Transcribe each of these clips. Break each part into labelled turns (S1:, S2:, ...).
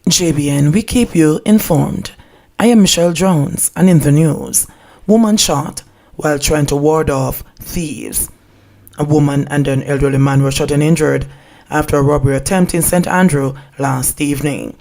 S1: JBN, we keep you informed. I am Michelle Jones, and in the news, woman shot while trying to ward off thieves. A woman and an elderly man were shot and injured after a robbery attempt in St. Andrew last evening.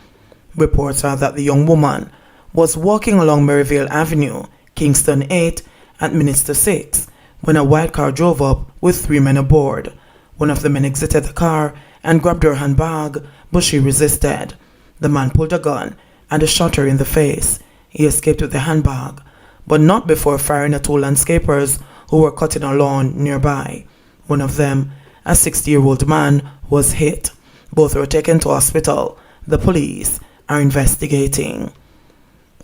S1: Reports are that the young woman was walking along Maryvale Avenue, Kingston 8 at minutes to 6, when a white car drove up with 3 men aboard. One of the men exited the car and grabbed her handbag, but she resisted. The man pulled a gun and shot her in the face. He escaped with the handbag, but not before firing at 2 landscapers who were cutting a lawn nearby. One of them, a 60-year-old man, was hit. Both were taken to hospital. The police are investigating.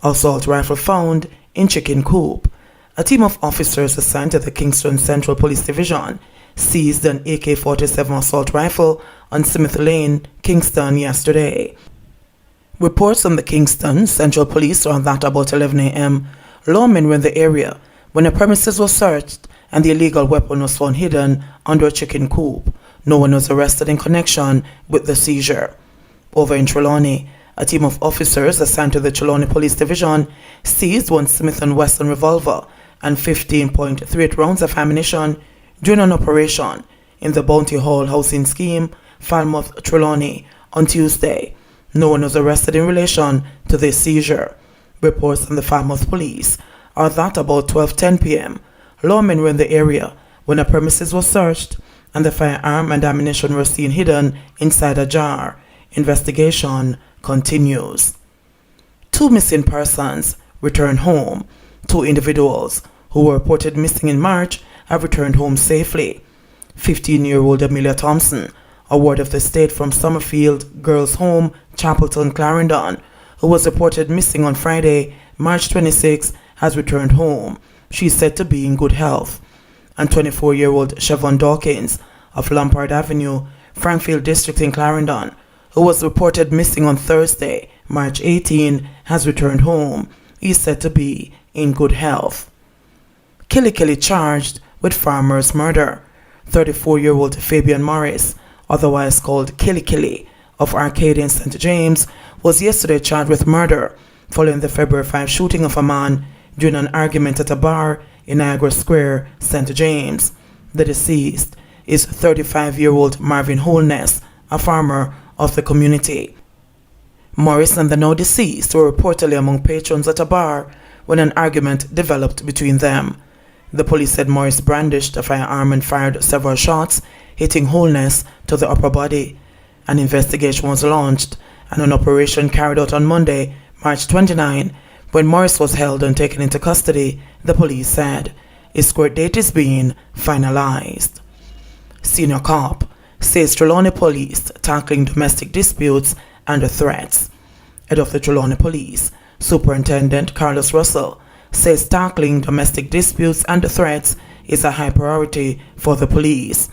S1: Assault rifle found in chicken coop. A team of officers assigned to the Kingston Central Police Division seized an AK-47 assault rifle on Smith Lane, Kingston yesterday. Reports from the Kingston Central Police are that about 11 a.m., lawmen were in the area when the premises was searched and the illegal weapon was found hidden under a chicken coop. No one was arrested in connection with the seizure. Over in Trelawney, a team of officers assigned to the Trelawney Police Division seized one Smith & Wesson revolver and 15.38 rounds of ammunition during an operation in the Bounty Hall housing scheme, Falmouth, Trelawney, on Tuesday. No one was arrested in relation to this seizure. Reports from the Falmouth Police are that about 12:10 p.m., lawmen were in the area when the premises was searched and the firearm and ammunition were seen hidden inside a jar. Investigation continues. 2 missing persons returned home. 2 individuals who were reported missing in March have returned home safely. 15-year-old Amelia Thompson, a ward of the state from Summerfield Girls' Home, Chapelton, Clarendon, who was reported missing on Friday, March 26, has returned home. She is said to be in good health. And 24-year-old Siobhan Dawkins of Lampard Avenue, Frankfield District in Clarendon, who was reported missing on Thursday, March 18, has returned home. He is said to be in good health. Killy charged with farmer's murder. 34-year-old Fabian Morris, otherwise called Killy, of Arcade in St. James, was yesterday charged with murder following the February 5 shooting of a man during an argument at a bar in Niagara Square, St. James. The deceased is 35-year-old Marvin Holness, a farmer of the community. Morris and the now deceased were reportedly among patrons at a bar when an argument developed between them. The police said Morris brandished a firearm and fired several shots, hitting Holness to the upper body. An investigation was launched and an operation carried out on Monday, March 29, when Morris was held and taken into custody, the police said. His court date is being finalized. Senior cop says Trelawney Police tackling domestic disputes and threats. Head of the Trelawney Police, Superintendent Carlos Russell, says tackling domestic disputes and threats is a high priority for the police.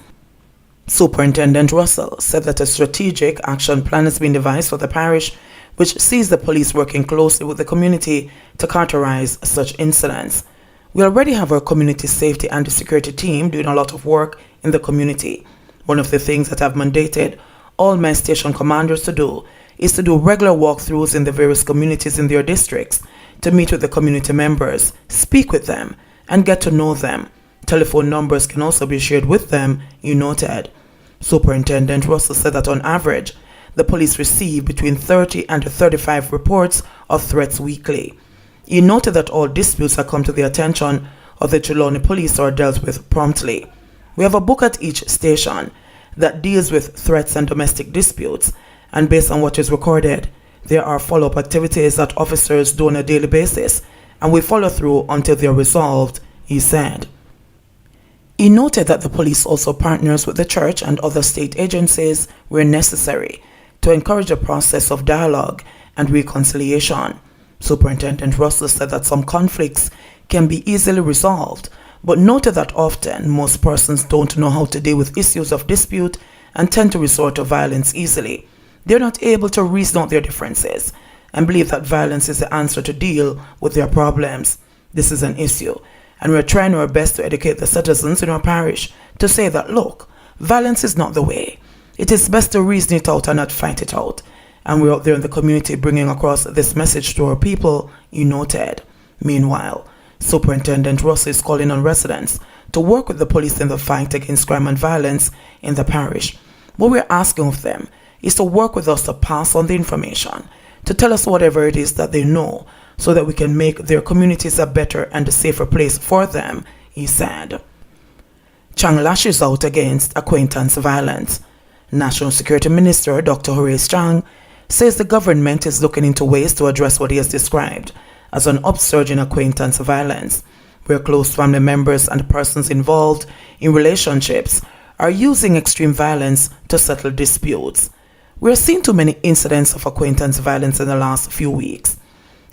S1: Superintendent Russell said that a strategic action plan has been devised for the parish, which sees the police working closely with the community to cauterize such incidents. We already have our community safety and security team doing a lot of work in the community. One of the things that I've mandated all my station commanders to do is to do regular walkthroughs in the various communities in their districts, to meet with the community members, speak with them, and get to know them. Telephone numbers can also be shared with them, he noted. Superintendent Russell said that on average, the police receive between 30 and 35 reports of threats weekly. He noted that all disputes that come to the attention of the Trelawney Police are dealt with promptly. We have a book at each station that deals with threats and domestic disputes, and based on what is recorded, there are follow-up activities that officers do on a daily basis, and we follow through until they are resolved, he said. He noted that the police also partners with the church and other state agencies where necessary to encourage a process of dialogue and reconciliation. Superintendent Russell said that some conflicts can be easily resolved, but noted that often most persons don't know how to deal with issues of dispute and tend to resort to violence easily. They're not able to reason out their differences and believe that violence is the answer to deal with their problems. This is an issue, and we're trying our best to educate the citizens in our parish to say that, look, violence is not the way. It is best to reason it out and not fight it out. and we're out there in the community bringing across this message to our people, he noted. Meanwhile, Superintendent Russ is calling on residents to work with the police in the fight against crime and violence in the parish. What we're asking of them is to work with us to pass on the information, to tell us whatever it is that they know, so that we can make their communities a better and a safer place for them, he said. Chang lashes out against acquaintance violence. National Security Minister Dr. Horace Chang says the government is looking into ways to address what he has described as an upsurge in acquaintance violence, where close family members and persons involved in relationships are using extreme violence to settle disputes. We are seeing too many incidents of acquaintance violence in the last few weeks.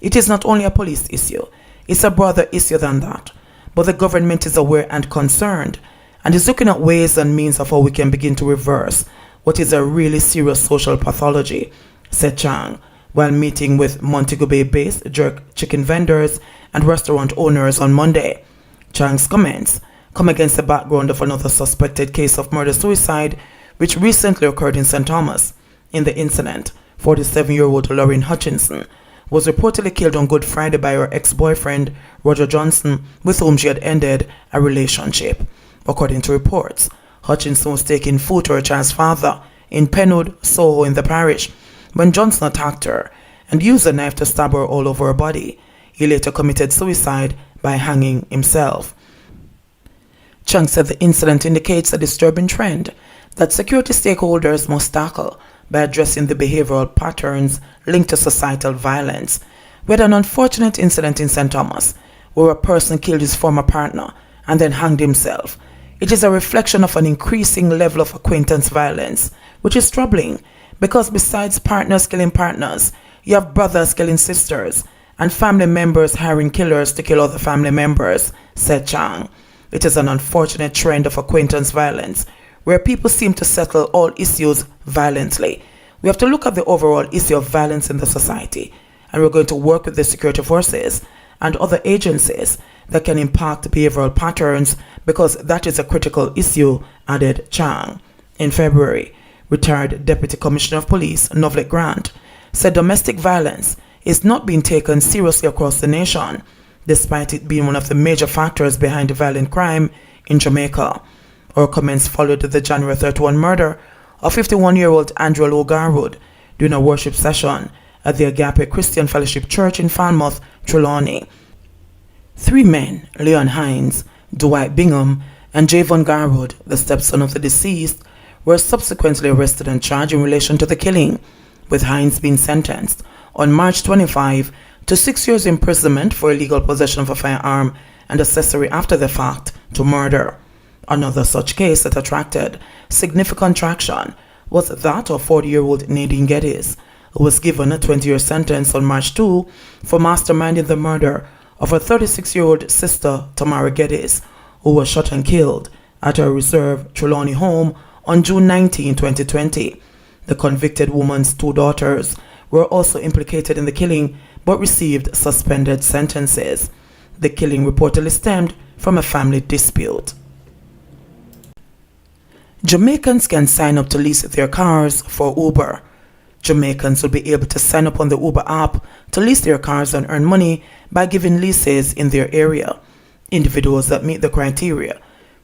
S1: It is not only a police issue, it's a broader issue than that, but the government is aware and concerned and is looking at ways and means of how we can begin to reverse what is a really serious social pathology, said Chang, while meeting with Montego Bay-based jerk chicken vendors and restaurant owners on Monday. Chang's comments come against the background of another suspected case of murder-suicide which recently occurred in St. Thomas. In the incident, 47-year-old Lauren Hutchinson was reportedly killed on Good Friday by her ex-boyfriend, Roger Johnson, with whom she had ended a relationship. According to reports, Hutchinson was taking food to her child's father in Penwood, Soho in the parish, when Johnson attacked her and used a knife to stab her all over her body. He later committed suicide by hanging himself. Chang said the incident indicates a disturbing trend that security stakeholders must tackle by addressing the behavioral patterns linked to societal violence. We had an unfortunate incident in St. Thomas where a person killed his former partner and then hanged himself. It is a reflection of an increasing level of acquaintance violence, which is troubling because besides partners killing partners, you have brothers killing sisters and family members hiring killers to kill other family members, said Chang. It is an unfortunate trend of acquaintance violence where people seem to settle all issues violently. We have to look at the overall issue of violence in the society, and we're going to work with the security forces and other agencies that can impact behavioral patterns because that is a critical issue, added Chang. In February, retired Deputy Commissioner of Police Novlet Grant said domestic violence is not being taken seriously across the nation, despite it being one of the major factors behind violent crime in Jamaica. Our comments followed the January 31 murder of 51-year-old Andrew Garwood during a worship session at the Agape Christian Fellowship Church in Falmouth, Trelawney. 3 men, Leon Hines, Dwight Bingham, and Javon Garwood, the stepson of the deceased, were subsequently arrested and charged in relation to the killing, with Hines being sentenced on March 25 to 6 years imprisonment for illegal possession of a firearm and accessory after the fact to murder. Another such case that attracted significant traction was that of 40-year-old Nadine Geddes, who was given a 20-year sentence on March 2 for masterminding the murder of her 36-year-old sister Tamara Geddes, who was shot and killed at her reserve Trelawney home on June 19, 2020. The convicted woman's 2 daughters were also implicated in the killing but received suspended sentences. The killing reportedly stemmed from a family dispute. Jamaicans can sign up to lease their cars for Uber. Jamaicans will be able to sign up on the Uber app to lease their cars and earn money by giving leases in their area. Individuals that meet the criteria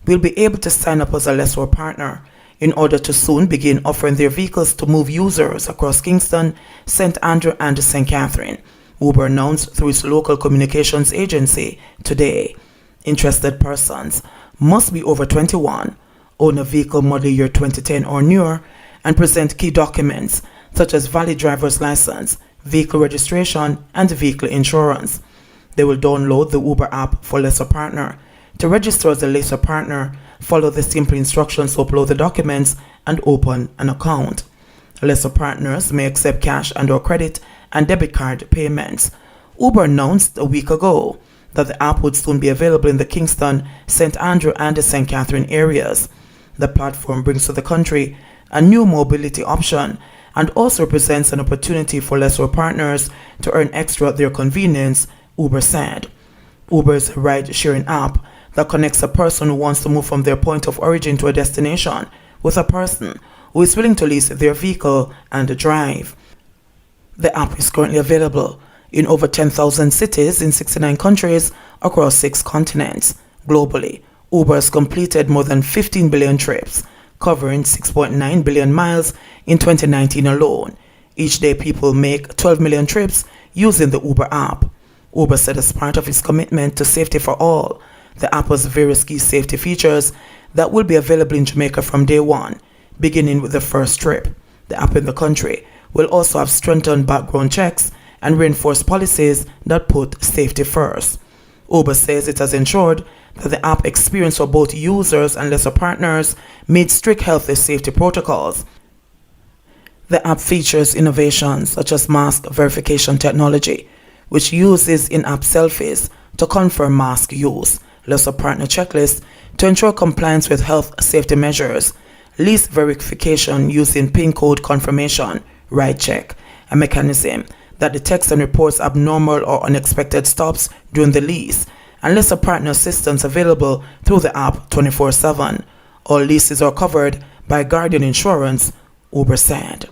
S1: will be able to sign up as a lessor partner in order to soon begin offering their vehicles to move users across Kingston, St. Andrew and St. Catherine, Uber announced through its local communications agency today. Interested persons must be over 21, own a vehicle model year 2010 or newer, and present key documents such as valid driver's license, vehicle registration, and vehicle insurance. They will download the Uber app for lessor partner. To register as a lessor partner, follow the simple instructions to upload the documents and open an account. Lessor partners may accept cash and/or credit and debit card payments. Uber announced a week ago that the app would soon be available in the Kingston, St. Andrew, and the St. Catherine areas. The platform brings to the country a new mobility option and also represents an opportunity for lessor partners to earn extra at their convenience, Uber said. Uber is a ride-sharing app that connects a person who wants to move from their point of origin to a destination with a person who is willing to lease their vehicle and drive. The app is currently available in over 10,000 cities in 69 countries across 6 continents. Globally, Uber has completed more than 15 billion trips, covering 6.9 billion miles in 2019 alone. Each day, people make 12 million trips using the Uber app. Uber said as part of its commitment to safety for all, the app has various key safety features that will be available in Jamaica from day one, beginning with the first trip. The app in the country will also have strengthened background checks and reinforced policies that put safety first. Uber says it has ensured that the app experience for both users and lesser partners meets strict health and safety protocols. The app features innovations such as mask verification technology, which uses in-app selfies to confirm mask use, lesser partner checklists to ensure compliance with health safety measures, lease verification using PIN code confirmation, ride check, a mechanism that detects and reports abnormal or unexpected stops during the lease, and lesser partner assistance available through the app 24/7. All leases are covered by Guardian Insurance, Uber said.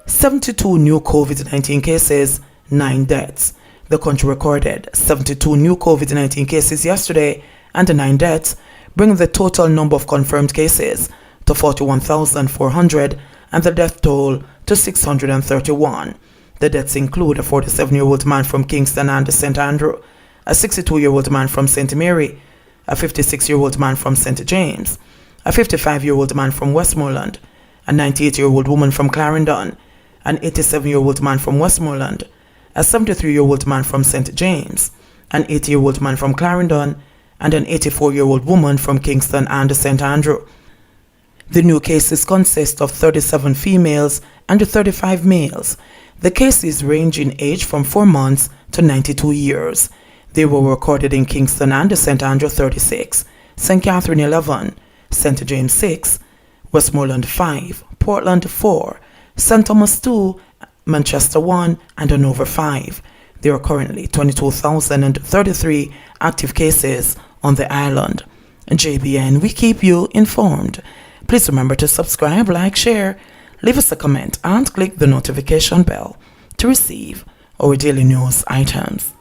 S1: 72 new COVID-19 cases, 9 deaths. The country recorded 72 new COVID-19 cases yesterday and the 9 deaths, bringing the total number of confirmed cases to 41,400 and the death toll to 631. The deaths include a 47-year-old man from Kingston and St. Andrew, a 62-year-old man from St. Mary, a 56-year-old man from St. James, a 55-year-old man from Westmoreland, a 98-year-old woman from Clarendon, an 87-year-old man from Westmoreland, a 73-year-old man from St. James, an 80-year-old man from Clarendon, and an 84-year-old woman from Kingston and St. Andrew. The new cases consist of 37 females and 35 males. The cases range in age from 4 months to 92 years. They were recorded in Kingston and St. Andrew 36, St. Catherine 11, St. James 6, Westmoreland 5, Portland 4, St. Thomas 2, Manchester 1, and Hanover 5. There are currently 22,033 active cases on the island. JBN, we keep you informed. Please remember to subscribe, like, share, leave us a comment, and click the notification bell to receive our daily news items.